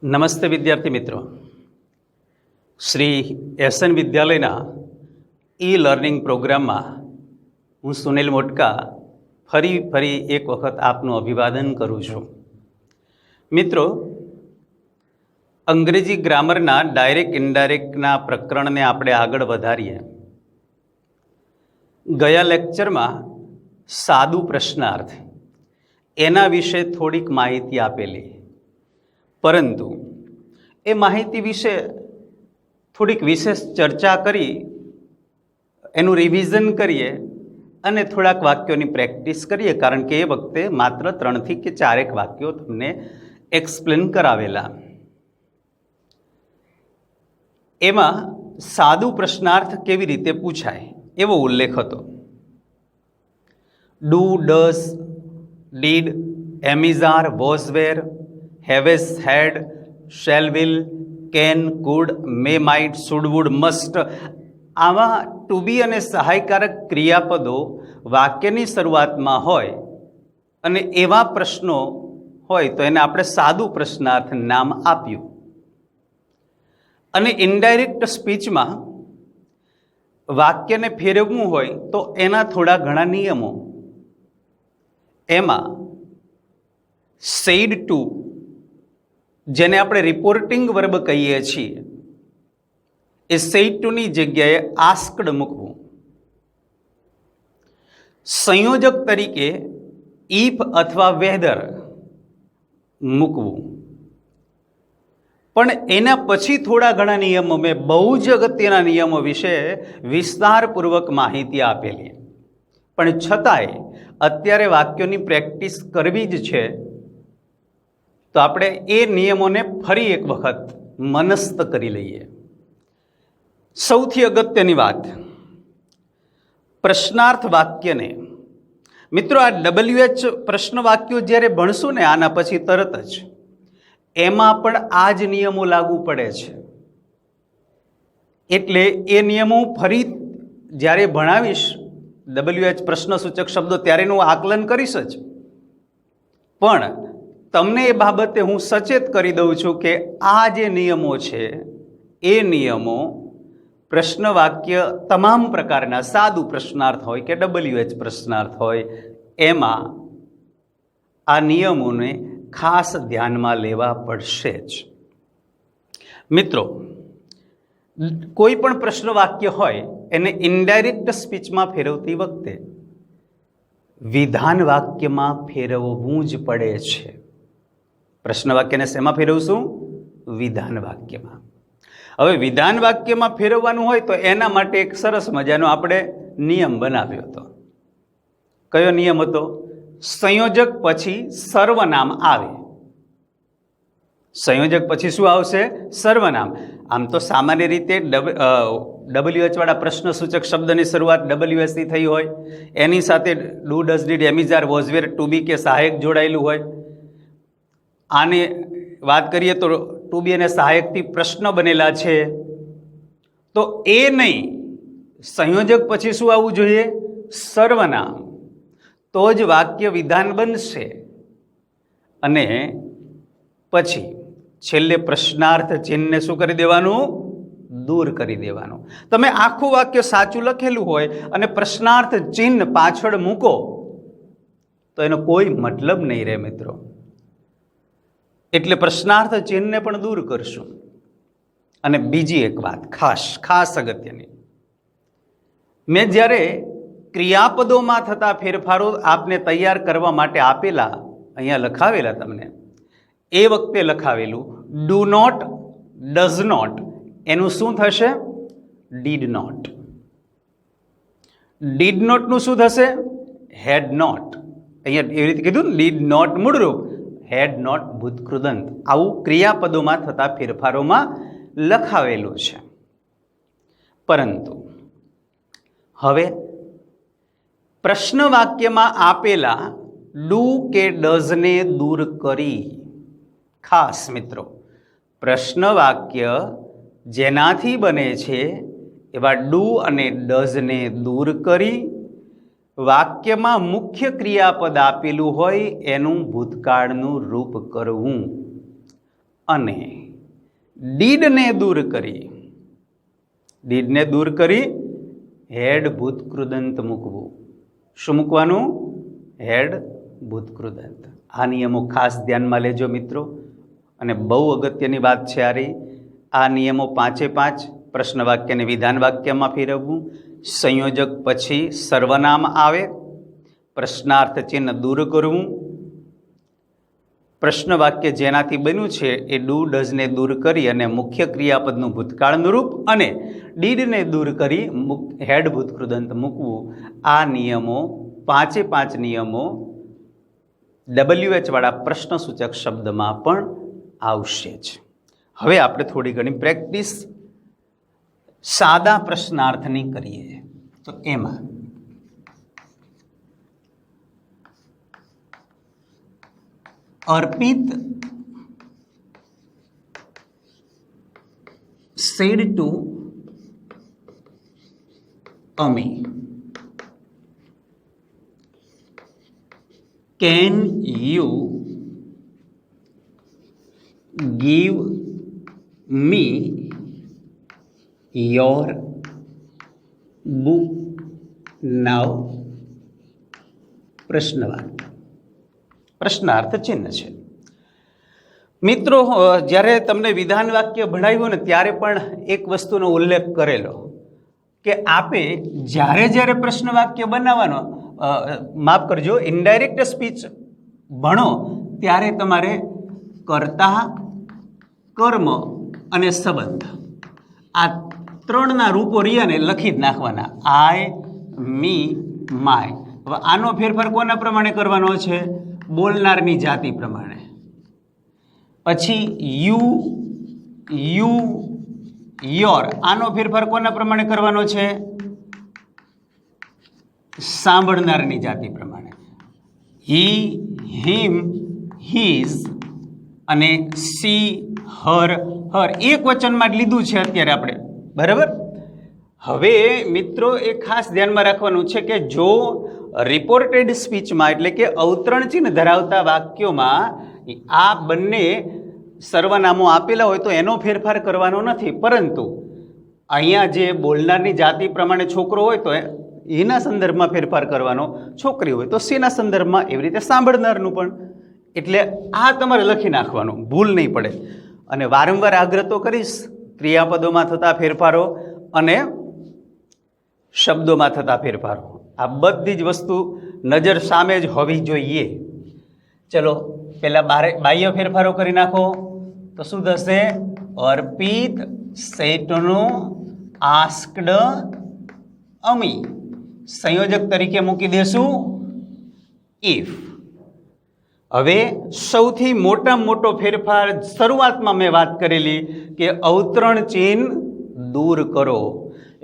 નમસ્તે વિદ્યાર્થી મિત્રો, શ્રી એસએન વિદ્યાલયના ઈ લર્નિંગ પ્રોગ્રામમાં હું સુનિલ મોટકા ફરી એક વખત આપનું અભિવાદન કરું છું. મિત્રો, અંગ્રેજી ગ્રામરના ડાયરેક્ટ ઇનડાયરેક્ટના પ્રકરણને આપણે આગળ વધારીએ. ગયા લેક્ચરમાં સાદું પ્રશ્નાર્થ એના વિશે થોડીક માહિતી આપેલી, પરંતુ એ માહિતી વિશે થોડીક વિશેષ ચર્ચા કરી, એનું રિવિઝન કરીએ અને થોડાક વાક્યોની પ્રેક્ટિસ કરીએ, કારણ કે એ વખતે માત્ર 3 થી 4 વાક્યો તમને એક્સપ્લેન કરાવેલા. એમાં સાદું પ્રશ્નાર્થ કેવી રીતે પૂછાય એવો ઉલ્લેખ હતો. Do, does, did, am is are, was were, have has, had, shall, will, can, could, may, might, should, would, must, આવા ટુ બી અને સહાયકારક ક્રિયાપદો વાક્યની શરૂઆતમાં હોય અને એવા પ્રશ્નો હોય તો એને આપણે સાદું પ્રશ્નાર્થ નામ આપ્યું. અને ઇનડાયરેક્ટ સ્પીચમાં વાક્યને ફેરવવું હોય તો એના થોડા ઘણા નિયમો. એમાં સેડ ટુ, જેને આપણે રિપોર્ટિંગ વર્બ કહીએ છીએ, એ સેડ ટુની જગ્યાએ આસ્કડ મૂકવું. સંયોજક તરીકે ઇફ અથવા વેધર મૂકવું. પણ એના પછી થોડા ઘણા નિયમો, મેં બહુ જ અગત્યના નિયમો વિશે વિસ્તારપૂર્વક માહિતી આપેલી, પણ છતાંય અત્યારે વાક્યોની પ્રેક્ટિસ કરવી જ છે, તો આપણે એ નિયમોને ફરી એક વખત મનસ્થ કરી લઈએ. સૌથી અગત્યની વાત, પ્રશ્નાર્થ વાક્યને, મિત્રો, આ WH પ્રશ્ન વાક્યો જ્યારે ભણશું ને આના પછી તરત જ, એમાં પણ આ જ નિયમો લાગુ પડે છે. એટલે એ નિયમો ફરી જ્યારે ભણાવીશ WH પ્રશ્નસૂચક શબ્દો ત્યારે હું આકલન કરીશ જ, પણ તમને એ બાબતે હું સચેત કરી દઉં છું કે આ જે નિયમો છે એ નિયમો પ્રશ્ન વાક્ય તમામ પ્રકારના, સાદું પ્રશ્નાર્થ હોય કે WH પ્રશ્નાર્થ હોય, એમાં આ નિયમોને ખાસ ધ્યાનમાં લેવા પડશે જ. મિત્રો, કોઈ પણ પ્રશ્ન વાક્ય હોય એને ઇનડાયરેક્ટ સ્પીચમાં ફેરવતી વખતે વિધાન વાક્યમાં ફેરવવું જ પડે છે. પ્રશ્ન વાક્યને શેમાં ફેરવશું? વિધાન વાક્યમાં. હવે વિધાન વાક્યમાં ફેરવવાનું હોય તો એના માટે એક સરસ મજાનો આપણે નિયમ બનાવ્યો હતો. કયો નિયમ હતો? સંયોજક પછી સર્વનામ આવે. સંયોજક પછી શું આવશે? સર્વનામ. આમ તો સામાન્ય રીતે WH વાળા પ્રશ્ન સૂચક શબ્દની શરૂઆત WH થી થઈ હોય, એની સાથે do, does, did, am is are, was were, to be કે સહાયક જોડાયેલું હોય. આને વાત કરીએ તો ટુ બી અને સહાયકથી પ્રશ્ન બનેલા છે, તો એ નહીં, સંયોજક પછી શું આવવું જોઈએ? સર્વનામ. તો જ વાક્ય વિધાન બનશે. અને પછી છેલ્લે પ્રશ્નાર્થ ચિહ્નને શું કરી દેવાનું? દૂર કરી દેવાનું. તમે આખું વાક્ય સાચું લખેલું હોય અને પ્રશ્નાર્થ ચિહ્ન પાછળ મૂકો તો એનો કોઈ મતલબ નહીં રહે મિત્રો. એટલે પ્રશ્નાર્થ ચિહ્નને પણ દૂર કરશું. અને બીજી એક વાત ખાસ અગત્યની, મેં જ્યારે ક્રિયાપદોમાં થતા ફેરફારો આપને તૈયાર કરવા માટે આપેલા, અહીંયા લખાવેલા તમને, એ વખતે લખાવેલું ડુ નોટ, ડઝ નોટ, એનું શું થશે? Did not. ડીડ નોટનું શું થશે? Had not. અહીંયા એવી રીતે કીધું, ડીડ નોટ મૂળરૂપ, હેડ નોટ ભૂતકૃદંત. આવું ક્રિયાપદોમાં થતા ફેરફારોમાં લખાવેલું છે. પરંતુ હવે પ્રશ્ન વાક્યમાં આપેલા ડુ કે ડઝને દૂર કરી, ખાસ મિત્રો, પ્રશ્ન વાક્ય જેનાથી બને છે એવા ડુ અને ડઝને દૂર કરી વાક્યમાં મુખ્ય ક્રિયાપદ આપેલું હોય એનું ભૂતકાળનું રૂપ કરવું. અને ડીડને દૂર કરી હેડ ભૂતકૃદંત મૂકવું. શું મૂકવાનું? હેડ ભૂતકૃદંત. આ નિયમો ખાસ ધ્યાનમાં લેજો મિત્રો, અને બહુ અગત્યની વાત છે આ રહી. આ નિયમો 5 પ્રશ્ન વાક્યને વિધાન વાક્યમાં ફેરવવું, સંયોજક પછી સર્વનામ આવે, પ્રશ્નાર્થ ચિહ્ન દૂર કરવું, પ્રશ્ન વાક્ય જેનાથી બન્યું છે એ ડુ ડઝને દૂર કરી અને મુખ્ય ક્રિયાપદનું ભૂતકાળનું રૂપ અને ડીડને દૂર કરી હેડ ભૂતકૃદંત મૂકવું. આ નિયમો 5 નિયમો WH વાળા પ્રશ્નસૂચક શબ્દમાં પણ આવશે જ. હવે આપણે થોડી ઘણી પ્રેક્ટિસ સાદા પ્રશ્નાર્થની કરીએ. તો એમાં અર્પિત said to Ami, can you give me your book now? પ્રશ્નાર્થ ચિહ્ન છે. મિત્રો, જ્યારે તમને વિધાન વાક્ય ભણાવ્યું ને ત્યારે પણ એક વસ્તુનો ઉલ્લેખ કરેલો કે આપે જ્યારે પ્રશ્ન વાક્ય બનાવવાનો, માફ કરજો, ઇનડાયરેક્ટ સ્પીચ ભણો ત્યારે તમારે કર્તા, કર્મ અને સંબંધ આ ત્રણના રૂપો રિયાને લખી જ નાખવાના. આઈ, મી, માય. હવે આનો ફેરફાર કોના પ્રમાણે કરવાનો છે? બોલનારની જાતિ પ્રમાણે. પછી યુ, યોર, આનો ફેરફાર કોના પ્રમાણે કરવાનો છે? સાંભળનારની જાતિ પ્રમાણે. હી, હિમ, હીઝ અને સી, હર, એક વચનમાં જ લીધું છે અત્યારે આપણે, બરાબર. હવે મિત્રો એ ખાસ ધ્યાનમાં રાખવાનું છે કે જો રિપોર્ટેડ સ્પીચમાં એટલે કે અવતરણ ચિહ્ન ધરાવતા વાક્યોમાં આ બંને સર્વનામો આપેલા હોય તો એનો ફેરફાર કરવાનો નથી, પરંતુ અહીંયા જે બોલનારની જાતિ પ્રમાણે છોકરો હોય તો એના સંદર્ભમાં ફેરફાર કરવાનો, છોકરી હોય તો શેના સંદર્ભમાં, એવી રીતે સાંભળનારનું પણ. એટલે આ તમારે લખી નાખવાનું, ભૂલ નહીં પડે. અને વારંવાર આગ્રહ તો કરીશ ક્રિયાપદોમાં થતા ફેરફારો અને શબ્દોમાં થતા ફેરફારો, આ બધી જ વસ્તુ નજર સામે જ હોવી જોઈએ. ચલો પહેલાં બાહ્ય ફેરફારો કરી નાખો. તો શું થશે? અર્પિત સેટનો આસ્કડ અમી. સંયોજક તરીકે મૂકી દેશું ઇફ. હવે સૌથી મોટામાં મોટો ફેરફાર શરૂઆતમાં મેં વાત કરેલી કે અવતરણ ચિહ્ન દૂર કરો.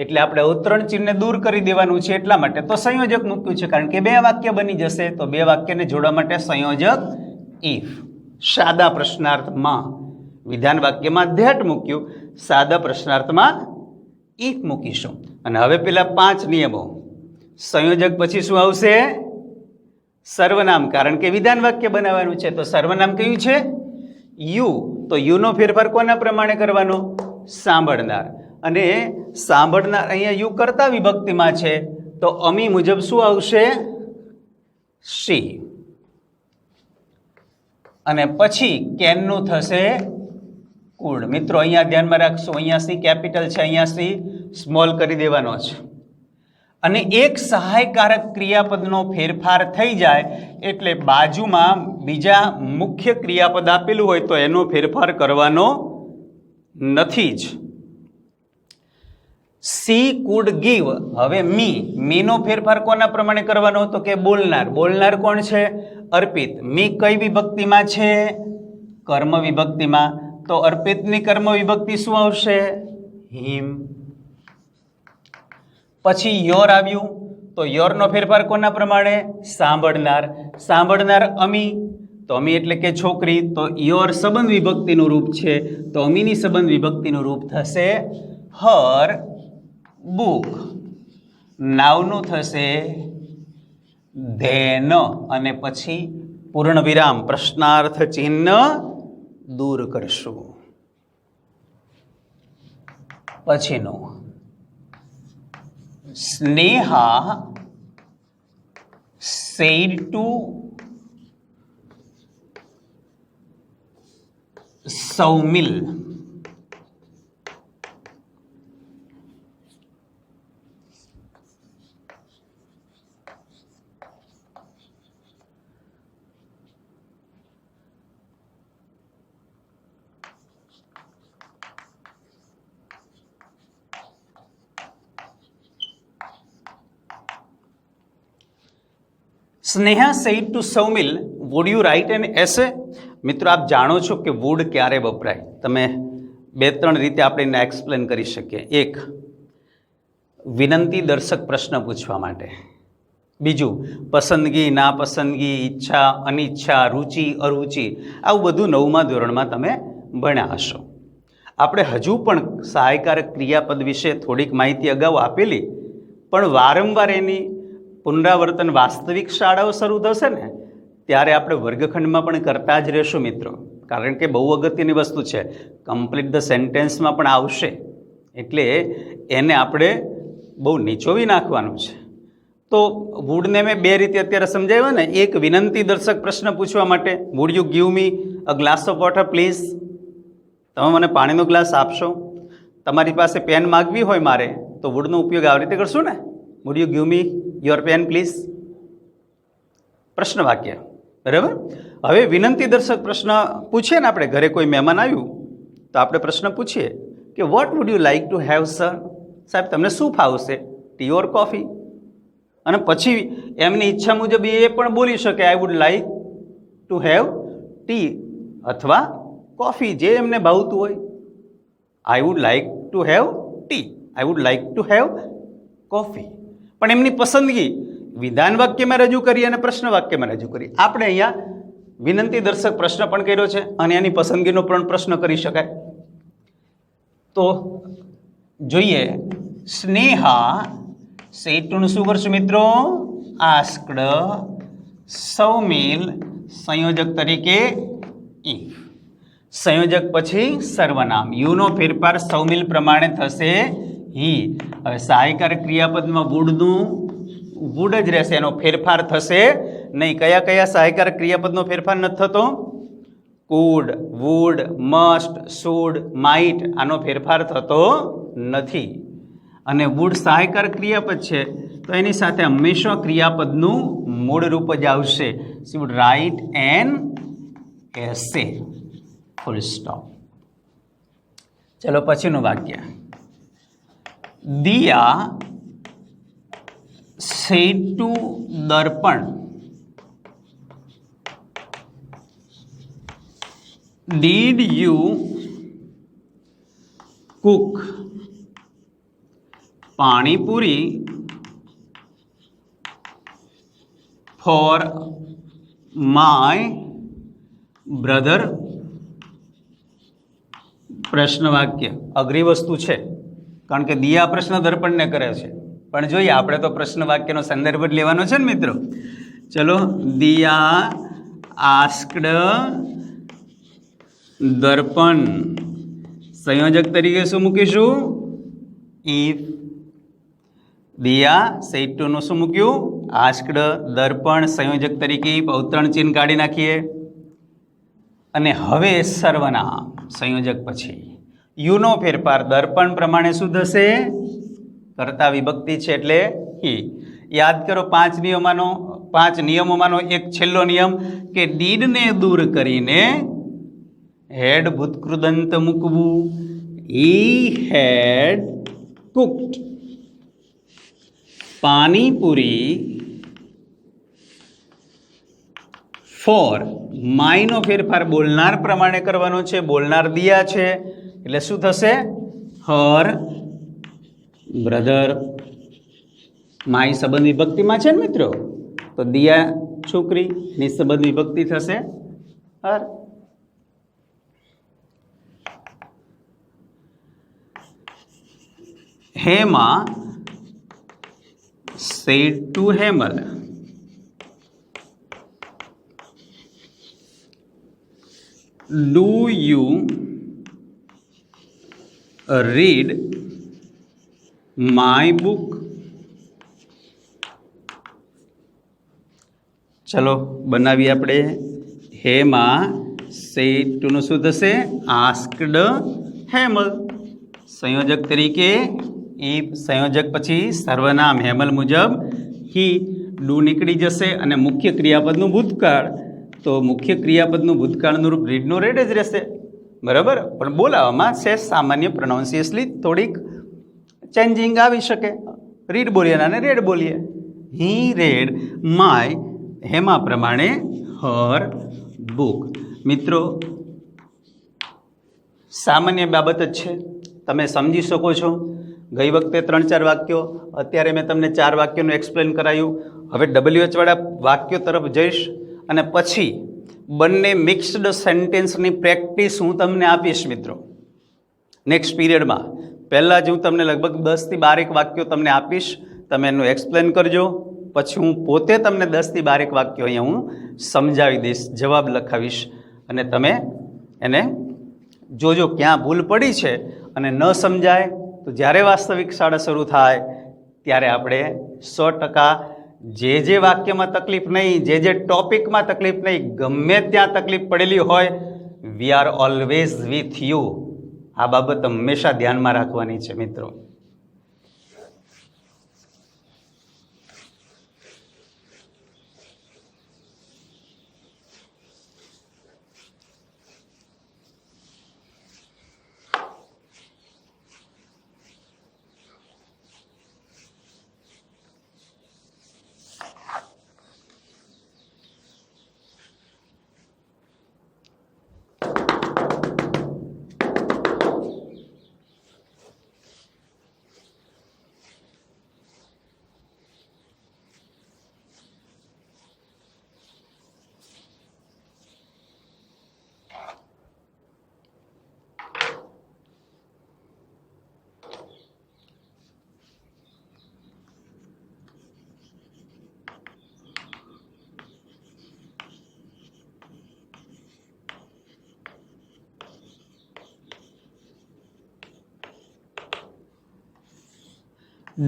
એટલે આપણે અવતરણ ચિહ્નને દૂર કરી દેવાનું છે. એટલા માટે તો સંયોજક મૂક્યું છે, કારણ કે 2 વાક્ય બની જશે. તો 2 વાક્યને જોડવા માટે સંયોજક ઇફ. સાદા પ્રશ્નાર્થમાં વિધાન વાક્યમાં ધેટ મૂક્યું, સાદા પ્રશ્નાર્થમાં ઇફ મૂકીશું. અને હવે પેલા 5 નિયમો. સંયોજક પછી શું આવશે? સર્વનામ, કારણ કે વિધાન વાક્ય બનાવવાનું છે. તો સર્વનામ કયું છે? યુ. તો યુનો ફેરફાર કોના પ્રમાણે કરવાનો? સાંભળનાર. અને સાંભળનાર અહીંયા યુ કરતા વિભક્તિમાં છે, તો અમી મુજબ શું આવશે? સી. અને પછી કેનનું થશે કુડ. મિત્રો અહીંયા ધ્યાનમાં રાખશો, અહીંયા સી કેપિટલ છે, અહીંયા સી સ્મોલ કરી દેવાનો છે. અને એક સહાયકારક ક્રિયાપદનો ફેરફાર થઈ જાય એટલે બાજુમાં બીજા મુખ્ય ક્રિયાપદ આપેલું હોય તો એનો ફેરફાર કરવાનો નથી જ. C food give. હવે મીનો ફેરફાર કોના પ્રમાણે કરવાનો? તો કે બોલનાર. બોલનાર કોણ છે? અર્પિત. મી કઈ વિભક્તિમાં છે? કર્મ વિભક્તિમાં. તો અર્પિતની કર્મ વિભક્તિ શું આવશે? હિમ. પછી યોર આવ્યું, તો યોરનો ફેરફાર કોના પ્રમાણે? સાંભળનાર. સાંભળનાર અમી. તો અમી એટલે કે છોકરી. તો યોર સંબંધ વિભક્તિનું રૂપ છે, તો અમીની સંબંધ વિભક્તિનું રૂપ થશે હર બુક. નાવનું થશે ધેન. અને પછી પૂર્ણ વિરામ, પ્રશ્નાર્થ ચિહ્ન दूर करशुं। पछीनो Sneha said to Saumil Sneha said to Saumil would you write an essay. मित्रों आप जाणो छो कि वुड क्यारे वपराय, तमे बे त्रण रीते आपणे एने एक्सप्लेन करी शकीए। एक, विनंती दर्शक प्रश्न पूछवा माटे। बीजू, पसंदगी नापसंदगी, इच्छा अनिच्छा, रुचि अरुचि, आवुं बधुं 9मा धोरणमां तमे भण्या हशो। आपणे हजू पण सहायकारक क्रियापद विषे थोड़ीक माहिती अगाऊ आपेली, पण वारंवार एनी पुनरावर्तन वास्तविक शाळाओ शरू थशे ने त्यारे આપણે વર્ગખંડમાં પણ કરતા જ રહેશું મિત્રો, કારણ કે બહુ અગત્યની વસ્તુ છે। કમ્પ્લીટ ધ સેન્ટેન્સમાં પણ આવશે, એટલે એને આપણે બહુ નીચોવી નાખવાનું છે। તો વુડને મેં બે રીતે અત્યારે સમજાવ્યો ને। એક, વિનંતી દર્શક પ્રશ્ન પૂછવા માટે, wood you give me a glass of water please, તમે મને પાણીનો ગ્લાસ આપશો। તમારી પાસે પેન માગવી હોય મારે તો વુડનો ઉપયોગ આવી રીતે કરશું ને, would you give me your pen please, પ્રશ્ન વાક્ય, બરાબર। હવે વિનંતી દર્શક પ્રશ્ન પૂછીએ ને આપણે, ઘરે કોઈ મહેમાન આવ્યું તો આપણે પ્રશ્ન પૂછીએ કે what would you like to have sir, સાહેબ તમને શું ફાવશે, ટી ઓર કોફી? અને પછી એમની ઈચ્છા મુજબ એ પણ બોલી શકે I would like to have T અથવા કોફી, જે એમને ભાવતું હોય। I would like to have T, I would like to have coffee, પણ એમની પસંદગી વિધાન વાક્યમાં રજૂ કરી અને પ્રશ્ન વાક્યમાં રજૂ કરી। આપણે અહીંયા વિનંતી દર્શક પ્રશ્ન પણ કર્યો છે અને એની પસંદગીનો પણ પ્રશ્ન કરી શકાય। તો જોઈએ, સ્નેહા સેડ ટુ નું શું કરશું મિત્રો? આસ્ક્ડ સૌમિલ, સંયોજક તરીકે ઇફ, સંયોજક પછી સર્વનામ, યુનો ફેરફાર સૌમિલ પ્રમાણે થશે હી। હવે સહાયકાર ક્રિયાપદમાં વુડનું વુડ જ રહેશે, એનો ફેરફાર થશે નહીં। કયા કયા સહાયકાર ક્રિયાપદનો ફેરફાર નથી થતો? Could, would, must, should, might, આનો ફેરફાર થતો નથી। અને વુડ સહાયકાર ક્રિયાપદ છે તો એની સાથે હંમેશા ક્રિયાપદનું મૂળ રૂપ જ આવશે। She would write an essay, full stop. ચલો પછીનું વાક્ય, દિયા said to Darpan, did you cook panipuri for my brother? પ્રશ્ન વાક્ય અઘરી વસ્તુ છે, કારણ કે દિયા પ્રશ્ન દર્પણને કરે છે, પણ જોઈએ આપણે તો પ્રશ્ન વાક્યનો સંદર્ભ જ લેવાનો છે ને મિત્રો। ચલો, દિયા આસ્ક્ડ દર્પણ, સંયોજક તરીકે શું મૂકીશું? ઇફ। દિયા સેડ ટુ નું શું મૂક્યું? આસ્ક્ડ, દર્પણ સંયોજક તરીકે અવતરણ ચિહ્ન કાઢી નાખીએ। અને હવે સર્વનામ સંયોજક પછી યુનો ફેરફાર દર્પણ પ્રમાણે શું થશે? કર્તા વિભક્તિ છે એટલે હી। યાદ કરો 5 નિયમોમાંનો એક છેલ્લો નિયમ કે ડીડને દૂર કરીને હેડ ભૂતકૃદંત મૂકવું। ઈ હેડ કુક્ડ પાણીપુરી ફોર, માયનો ફેરફાર બોલનાર પ્રમાણે કરવાનો છે, બોલનાર દિયા છે એટલે શું થશે? હર બ્રધર। માય સંબંધ વિભક્તિમાં છે ને મિત્રો, તો દિયા છોકરી ની સંબંધ વિભક્તિ થશે her. Hema said to Hemal, do you read my book? ચલો બનાવીએ આપણે. હેમા સેડ ટુનું શું થશે? આસ્કડ હેમલ. સંયોજક તરીકે એ સંયોજક પછી સર્વનામ હેમલ મુજબ હી. ડુ નીકળી જશે અને મુખ્ય ક્રિયાપદનું ભૂતકાળ, તો મુખ્ય ક્રિયાપદનું ભૂતકાળનું રૂપ રીડનું રેડ જ રહેશે, બરાબર. પણ બોલાવવામાં છે સામાન્ય પ્રોનાઉન્સિયસલી થોડીક ચેન્જિંગ આવી શકે. રીડ બોલીએ અને રેડ બોલીએ. હી રેડ માય, હેમા પ્રમાણે હર બુક. મિત્રો સામાન્ય બાબત જ છે, તમે સમજી શકો છો. ગઈ વખતે 3-4 વાક્યો, અત્યારે મેં તમને 4 વાક્યોનું એક્સપ્લેન કરાયું. હવે WH વાળા વાક્યો તરફ જઈશ અને પછી બંને મિક્સ્ડ સેન્ટેન્સની પ્રેક્ટિસ હું તમને આપીશ મિત્રો નેક્સ્ટ પીરિયડમાં. પહેલાં જ હું તમને લગભગ 10 થી 12 વાક્યો તમને આપીશ, તમે એનું એક્સપ્લેન કરજો. પછી હું પોતે તમને 10 થી 12 વાક્યો અહીંયા હું સમજાવી દઈશ, જવાબ લખાવીશ અને તમે એને જોજો ક્યાં ભૂલ પડી છે. અને ન સમજાય તો જ્યારે વાસ્તવિક શાળા શરૂ થાય ત્યારે આપણે 100% જે વાક્યમાં તકલીફ નહીં, જે ટોપિકમાં તકલીફ નહીં, ગમે ત્યાં તકલીફ પડેલી હોય, we are always with you. આ બાબત હંમેશા ધ્યાનમાં રાખવાની છે મિત્રો.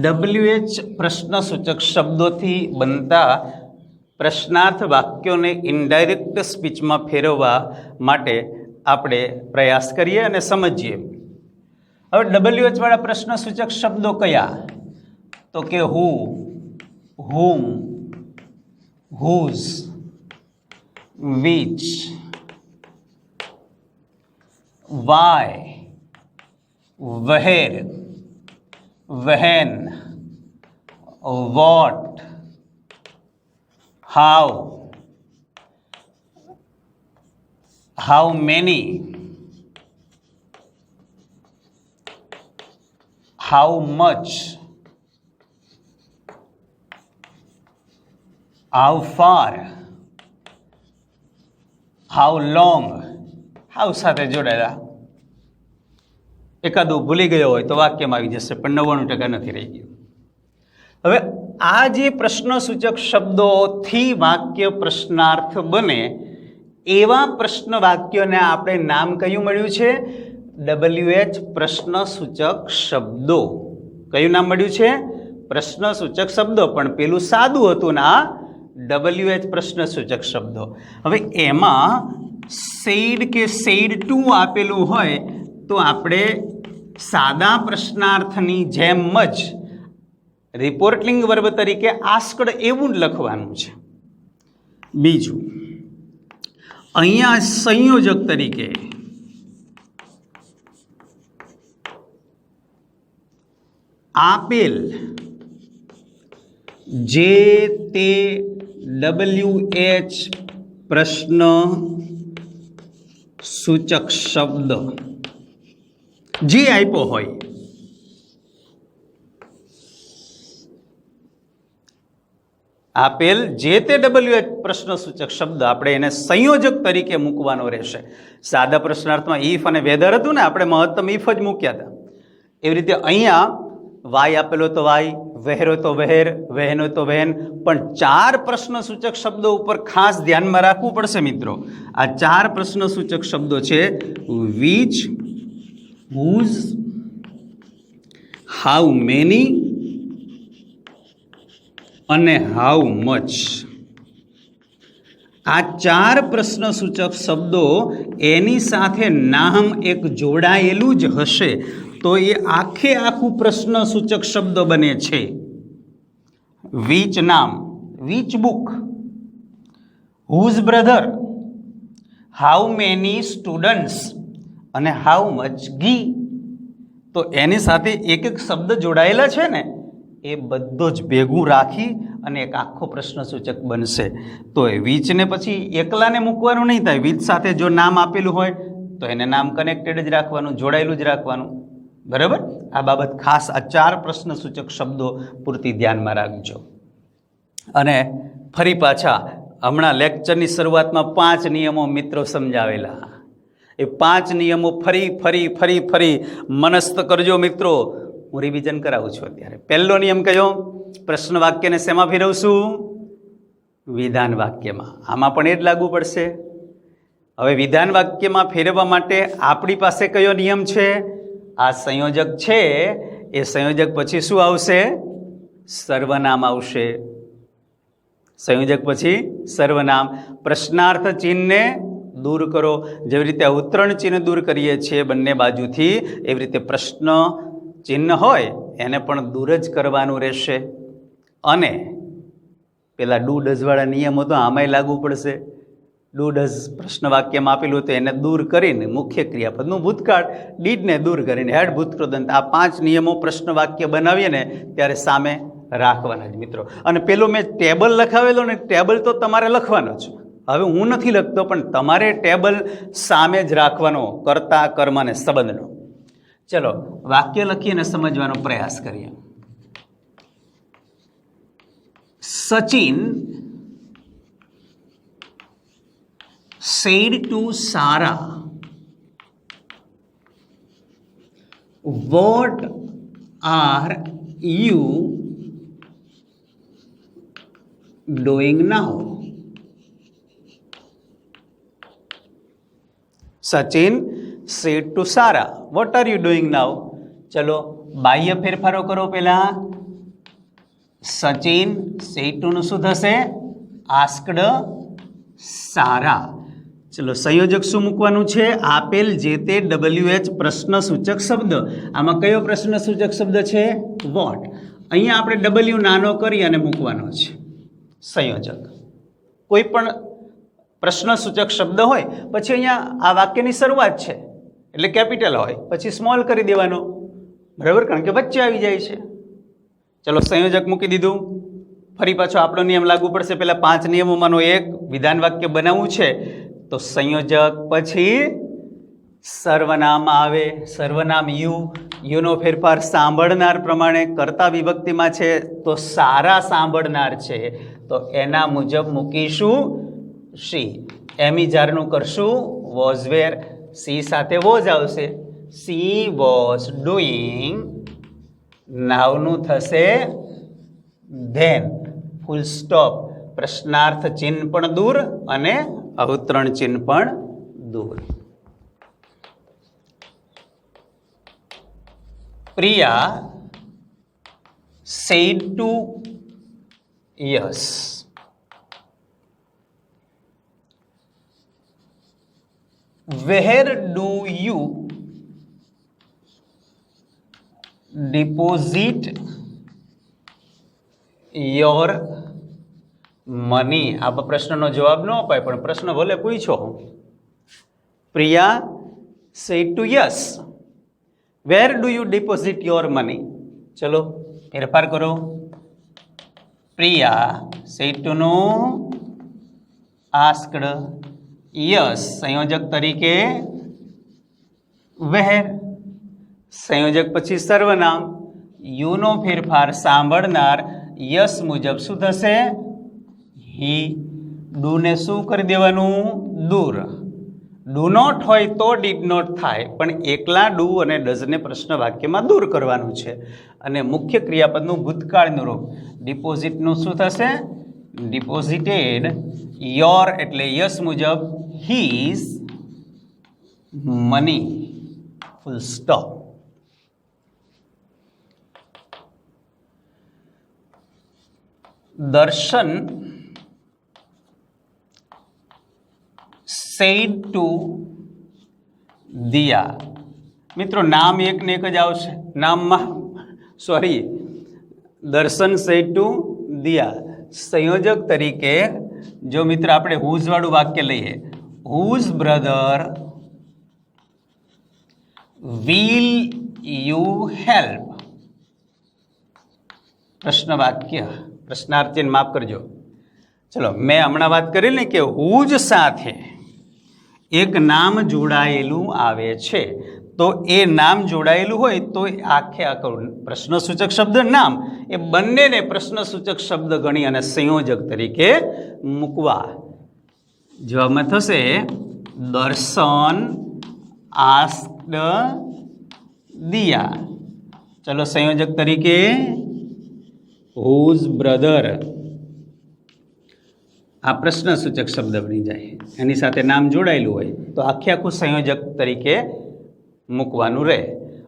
WH પ્રશ્નસૂચક શબ્દોથી બનતા પ્રશ્નાર્થ વાક્યોને ઇનડાયરેક્ટ સ્પીચમાં ફેરવવા માટે આપણે પ્રયાસ કરીએ અને સમજીએ. હવે WH વાળા પ્રશ્નસૂચક શબ્દો કયા? તો કે હુ, whom, whose, which, why, where, when, what, how many, how much, how far, how long. how સાથે જોડાયેલા. એકાદું ભૂલી ગયો હોય તો વાક્યમાં આવી જશે, પણ 99% નથી રહી ગયું. હવે આ જે પ્રશ્નસૂચક શબ્દોથી વાક્ય પ્રશ્નાર્થ બને એવા પ્રશ્ન વાક્યોને આપણે નામ કયું મળ્યું છે? WH પ્રશ્નસૂચક શબ્દો. કયું નામ મળ્યું છે? પ્રશ્નસૂચક શબ્દો. પણ પેલું સાદું હતું ને, આ WH પ્રશ્નસૂચક શબ્દો. હવે એમાં સેડ કે સેડ ટુ આપેલું હોય તો આપણે સાદા પ્રશ્નાર્થની જેમ જ રિપોર્ટિંગ વર્બ તરીકે આસ્કડ એવું જ લખવાનું છે. બીજું, અહીંયા સંયોજક તરીકે આપેલ જે તે WH પ્રશ્ન સૂચક શબ્દ જે આપ્યો હોય, આપેલ જે તે WH પ્રશ્નસૂચક શબ્દ આપણે એને સંયોજક તરીકે મૂકવાનો રહેશે. સાદા પ્રશ્નાર્થમાં ઇફ અને વેધર હતું ને, આપણે મહત્તમ ઇફ જ મૂક્યા હતા. એવી રીતે અહીંયા વાય આપેલો તો વાય, વહેરો તો વહેર, વહેનો તો વહેન. પણ 4 પ્રશ્નસૂચક શબ્દો ઉપર ખાસ ધ્યાનમાં રાખવું પડશે મિત્રો. આ 4 પ્રશ્નસૂચક શબ્દો છે which, whose, how many અને how much. આ 4 પ્રશ્નસૂચક શબ્દો એની સાથે નામ એક જોડાયેલું જ હશે તો એ આખું પ્રશ્નસૂચક શબ્દ બને છે. વિચ નામ, which book, whose brother, how many students અને હાઉ મચ ઘી. તો એની સાથે એક શબ્દ જોડાયેલા છે ને એ બધો જ ભેગું રાખી અને એક આખો પ્રશ્નસૂચક બનશે. તો એ વીચને પછી એકલાને મૂકવાનું નહીં થાય. વીચ સાથે જો નામ આપેલું હોય તો એને નામ કનેક્ટેડ જ રાખવાનું, જોડાયેલું જ રાખવાનું. બરાબર? આ બાબત ખાસ આ 4 પ્રશ્નસૂચક શબ્દો પૂરતી ધ્યાનમાં રાખજો. અને ફરી પાછા હમણાં લેક્ચરની શરૂઆતમાં 5 નિયમો મિત્રો સમજાવેલા. એ 5 નિયમો ફરી મનસ્થ કરજો મિત્રો. હું રિવિઝન કરાવું છું અત્યારે. પહેલો નિયમ કયો? પ્રશ્ન વાક્યને શેમાં ફેરવશું? વિધાન વાક્યમાં. આમાં પણ એ જ લાગુ પડશે. હવે વિધાન વાક્યમાં ફેરવવા માટે આપણી પાસે કયો નિયમ છે? આ સંયોજક છે એ સંયોજક પછી શું આવશે? સર્વનામ આવશે. સંયોજક પછી સર્વનામ. પ્રશ્નાર્થ ચિહ્નને દૂર કરો. જેવી રીતે અવતરણ ચિહ્ન દૂર કરીએ છીએ બંને બાજુથી, એવી રીતે પ્રશ્ન ચિહ્ન હોય એને પણ દૂર જ કરવાનું રહેશે. અને પેલા ડુ ડઝવાળા નિયમો તો આમાંય લાગુ પડશે. ડુ ડઝ પ્રશ્ન વાક્યમાં આપેલું તો એને દૂર કરીને મુખ્ય ક્રિયાપદનું ભૂતકાળ, ડીડને દૂર કરીને હેડ ભૂતકૃદંત. આ 5 નિયમો પ્રશ્ન વાક્ય બનાવીએ ને ત્યારે સામે રાખવાના જ મિત્રો. અને પેલો મેં ટેબલ લખાવેલો ને, ટેબલ તો તમારે લખવાનો જ. હવે હું નથી લખતો પણ તમારે ટેબલ સામે જ રાખવાનો, કર્તા કર્મ અને સંબંધનો. ચલો વાક્ય લખીને સમજવાનો પ્રયાસ કરીએ. Sachin said to Sarah, what are you doing now? Sachin said to Sarah, what are you doing now? ચલો બાહ્ય ફેરફારો કરો. પહેલા સચિન said to નું શું થશે? asked Sarah. ચલો સંયોજક શું મૂકવાનું છે? આપેલ જે તે WH પ્રશ્નસૂચક શબ્દ. આમાં કયો પ્રશ્નસૂચક શબ્દ છે? વોટ. અહીંયા આપણે W નાનો કરી અને મૂકવાનો છે સંયોજક. કોઈ પણ પ્રશ્નસૂચક શબ્દ હોય પછી અહીંયા આ વાક્યની શરૂઆત છે એટલે કેપિટલ હોય, પછી સ્મોલ કરી દેવાનો. બરાબર? કારણ કે વચ્ચે આવી જાય છે. ચલો સંયોજક મૂકી દીધું. ફરી પાછો આપણો નિયમ લાગુ પડશે. પહેલા 5 નિયમોમાંનો એક વિધાન વાક્ય બનાવવું છે તો સંયોજક પછી સર્વનામ આવે. સર્વનામ યુનો ફેરફાર સાંભળનાર પ્રમાણે કર્તા વિભક્તિમાં છે તો સારા સાંભળનાર છે તો એના મુજબ મૂકીશું શી. એમિજારનું કરશું વોઝ વેર. સી સાથે વોઝ આવશે. She was doing. નાવનું થશે ધેન. Full stop. પ્રશ્નાર્થ ચિહ્ન પણ દૂર અને અવતરણ ચિહ્ન પણ દૂર. Priya said to yes, where do you deposit your money? આ પ્રશ્નનો જવાબ ન અપાય પણ પ્રશ્ન ભલે પૂછો. Priya said to yes, where do you deposit your money? ચલો ફેરફાર કરો. Priya said to no asked yes સંયોજક તરીકે where. સંયોજક પછી સર્વનામ. યુનો ફેરફાર સાંભળનાર. યસ મુજબ શું થશે? હી. ડુને શું કરી દેવાનું? દૂર. ડુ નોટ હોય તો ડીડ નોટ થાય, પણ એકલા ડુ અને ડઝને પ્રશ્ન વાક્યમાં દૂર કરવાનું છે. અને મુખ્ય ક્રિયાપદનું ભૂતકાળનું રૂપ ડિપોઝિટનું શું થશે? ડિપોઝિટેડ યોર એટલે યસ મુજબ હીઝ મની, ફૂલ સ્ટોપ. દર્શન said to દિયા. મિત્રો નામ એક ને એક જ આવશે નામમાં, સોરી, દર્શન said to દિયા. સંયોજક તરીકે જો મિત્ર આપણે હુઝ વાળું વાક્ય લઈએ, whose brother will you help. પ્રશ્ન વાક્ય, પ્રશ્નાર્થ ચિહ્ન માફ કરજો. ચલો, મેં હમણાં વાત કરી ને કે હુઝ સાથે એક નામ જોડાયેલું આવે છે, તો એ નામ જોડાયેલું હોય તો આખે આખું પ્રશ્નસૂચક શબ્દ નામ એ બંનેને પ્રશ્નસૂચક શબ્દ ગણી અને સંયોજક તરીકે મૂકવા. જવાબમાં થશે દર્શન આસ્ક્ડ દિયા. ચલો, સંયોજક તરીકે હુઝ બ્રધર, આ પ્રશ્નસૂચક શબ્દ બની જાય, એની સાથે નામ જોડાયેલું હોય તો આખે આખું સંયોજક તરીકે મૂકવાનું રહે.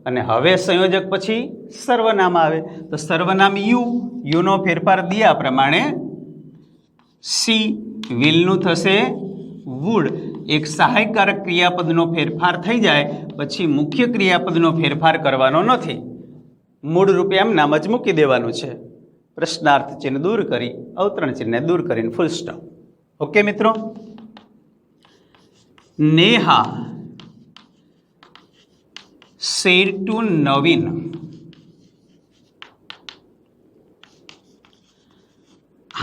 અને હવે સંયોજક પછી સર્વનામ આવે, તો સર્વનામ યુનો ફેરફાર દિયા પ્રમાણે સી, વિલનું થશે વુડ. એક સહાયકારક ક્રિયાપદનો ફેરફાર થઈ જાય પછી મુખ્ય ક્રિયાપદનો ફેરફાર કરવાનો નથી, મૂળ રૂપે એમ નામ જ મૂકી દેવાનું છે. પ્રશ્નાર્થ ચિહ્ન દૂર કરી, અવતરણ ચિહ્નને દૂર કરીને ફૂલ સ્ટોપ. ઓકે મિત્રો. Neha said to Naveen,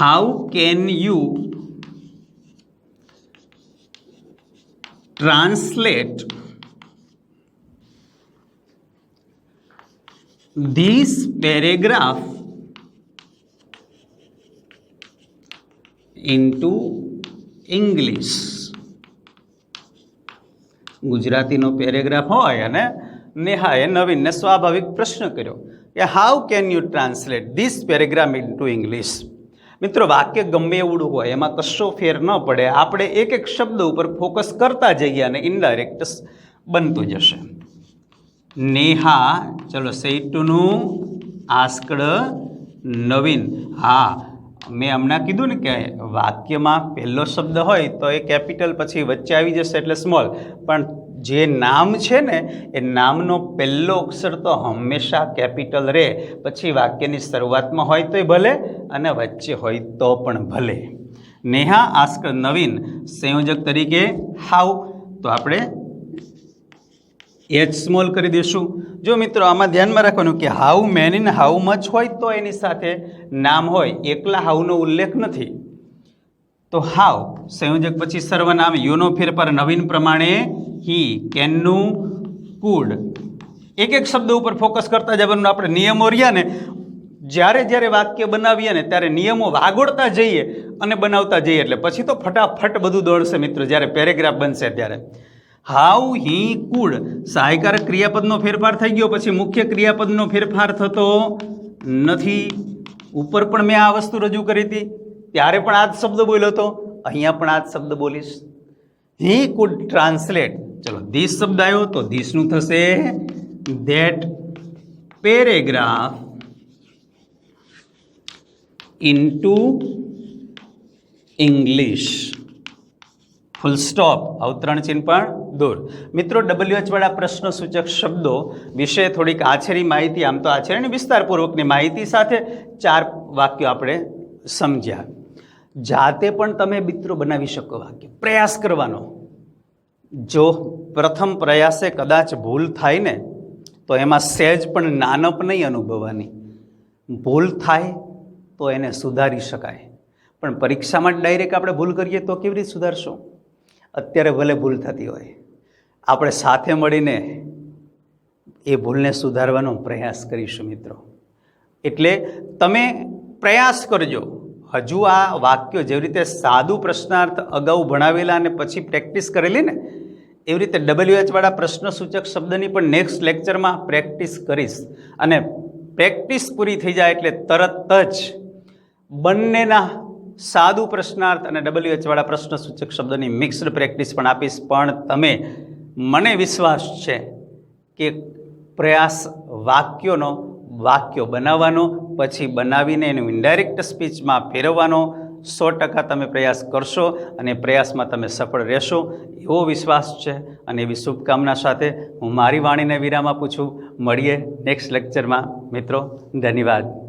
how can you translate this paragraph into English? ગુજરાતીનો પેરેગ્રાફ હોય અને નેહાએ નવીનને સ્વાભાવિક પ્રશ્ન કર્યો કે how can you translate this paragraph into English. મિત્રો, વાક્ય ગમે એવડું હોય એમાં કશો ફેર ન પડે, આપણે એક એક શબ્દ ઉપર ફોકસ કરતા જઈએ અને ઇનડાયરેક્ટ બનતું જશે. નેહા, ચલો, સેડ ટુનું આસ્કડ નવીન. હા, મેં હમણાં કીધું ને કે વાક્યમાં પહેલો શબ્દ હોય તો એ કેપિટલ, પછી વચ્ચે આવી જશે એટલે સ્મોલ, પણ જે નામ છે ને એ નામનો પહેલો અક્ષર તો હંમેશા કેપિટલ રહે, પછી વાક્યની શરૂઆતમાં હોય તોય ભલે અને વચ્ચે હોય તો પણ ભલે. નેહા આસ્ક નવીન, સંયોજક તરીકે હાઉ, તો આપણે એચ સ્મોલ કરી દઈશું. જો મિત્રો આમાં ધ્યાનમાં રાખવાનું કે હાઉ મેની ને હાઉ મચ હોય તો એની સાથે નામ હોય, એકલા હાઉનો ઉલ્લેખ નથી. તો હાઉ સંયોજક પછી સર્વનામ, યુનો ફેરફાર નવીન પ્રમાણે હી, કેનનું કુડ. એક એક શબ્દ ઉપર ફોકસ કરતા જવાનું. આપણે નિયમો રહ્યા ને, જ્યારે જ્યારે વાક્ય બનાવીએ ને ત્યારે નિયમો વાગોળતા જઈએ અને બનાવતા જઈએ એટલે પછી તો ફટાફટ બધું દોડશે મિત્રો, જ્યારે પેરેગ્રાફ બનશે ત્યારે. હાઉ હી કુડ, સહાયકારક ક્રિયાપદનો ફેરફાર થઈ ગયો, પછી મુખ્ય ક્રિયાપદનો ફેરફાર થતો નથી. ઉપર પણ મેં આ વસ્તુ રજૂ કરી હતી, ત્યારે પણ આ જ શબ્દ બોલ્યો હતો, અહીંયા પણ આ જ શબ્દ બોલીશ. He could translate. ચલો, ધીસ શબ્દ આવ્યો તો ધીસનું થશે that paragraph into English. Full stop, અવતરણ ચિહ્ન પણ દૂર. મિત્રો, WH વાળા પ્રશ્ન સૂચક શબ્દો વિશે થોડીક આછેરી માહિતી, આમ તો આછેરી વિસ્તારપૂર્વકની માહિતી સાથે 4 વાક્યો આપણે સમજ્યા. જાતે પણ તમે મિત્રો બનાવી શકો વાક્ય, પ્રયાસ કરવાનો. જો પ્રથમ પ્રયાસે કદાચ ભૂલ થાય ને તો એમાં સહેજ પણ નાનપ નહીં અનુભવવાની. ભૂલ થાય તો એને સુધારી શકાય, પણ પરીક્ષામાં ડાયરેક્ટ આપણે ભૂલ કરીએ તો કેવી રીતે સુધારશો? અત્યારે ભલે ભૂલ થતી હોય, આપણે સાથે મળીને એ ભૂલને સુધારવાનો પ્રયાસ કરીશું મિત્રો. એટલે તમે પ્રયાસ કરજો. હજુ આ વાક્યો જેવી રીતે સાદું પ્રશ્નાર્થ અગાઉ ભણાવેલા અને પછી પ્રેક્ટિસ કરેલી ને એવી રીતે WH વાળા પ્રશ્નસૂચક શબ્દની પણ નેક્સ્ટ લેક્ચરમાં પ્રેક્ટિસ કરીશ, અને પ્રેક્ટિસ પૂરી થઈ જાય એટલે તરત જ બંનેના સાદું પ્રશ્નાર્થ અને WH વાળા પ્રશ્નસૂચક શબ્દની મિક્સ્ડ પ્રેક્ટિસ પણ આપીશ. પણ તમે, મને વિશ્વાસ છે કે પ્રયાસ વાક્યો બનાવવાનો, પછી બનાવીને એનું ઇનડાયરેક્ટ સ્પીચમાં ફેરવવાનો 100% તમે પ્રયાસ કરશો અને પ્રયાસમાં તમે સફળ રહેશો એવો વિશ્વાસ છે. અને એવી શુભકામના સાથે હું મારી વાણીને વિરામ આપું છું. મળીએ નેક્સ્ટ લેક્ચરમાં મિત્રો. ધન્યવાદ.